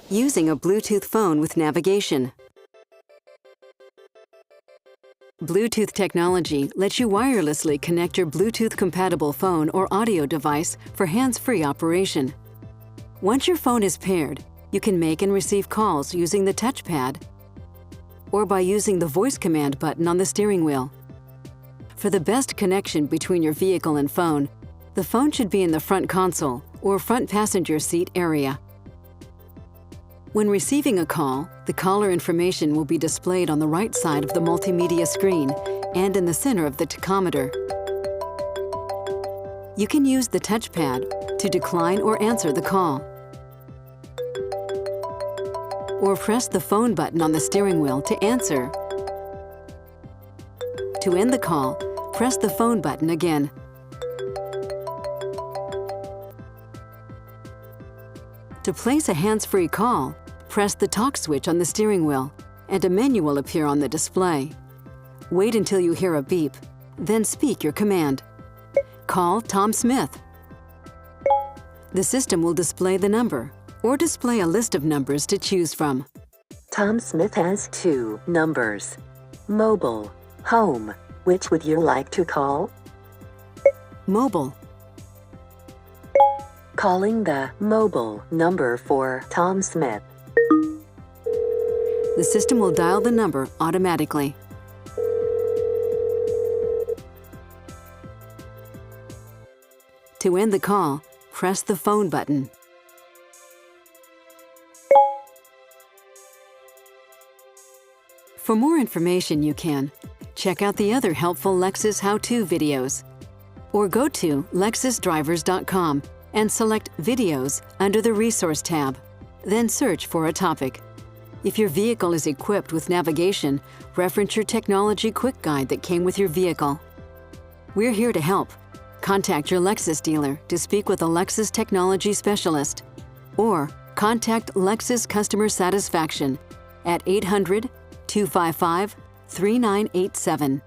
Using a Bluetooth phone with navigation. Bluetooth technology lets you wirelessly connect your Bluetooth-compatible phone or audio device for hands-free operation. Once your phone is paired, you can make and receive calls using the touchpad or by using the voice command button on the steering wheel. For the best connection between your vehicle and phone, the phone should be in the front console or front passenger seat area. When receiving a call, the caller information will be displayed on the right side of the multimedia screen and in the center of the tachometer. You can use the touchpad to decline or answer the call, or press the phone button on the steering wheel to answer. To end the call, press the phone button again. To place a hands-free call, press the talk switch on the steering wheel, and a menu will appear on the display. Wait until you hear a beep, then speak your command. Call Tom Smith. The system will display the number, or display a list of numbers to choose from. Tom Smith has 2 numbers. Mobile, home. Which would you like to call? Mobile. Calling the mobile number for Tom Smith. The system will dial the number automatically. To end the call, press the phone button. For more information, you can check out the other helpful Lexus how-to videos, or go to lexusdrivers.com and select Videos under the Resource tab. Then search for a topic. If your vehicle is equipped with navigation, reference your technology quick guide that came with your vehicle. We're here to help. Contact your Lexus dealer to speak with a Lexus technology specialist, or contact Lexus Customer Satisfaction at 800-255-3987.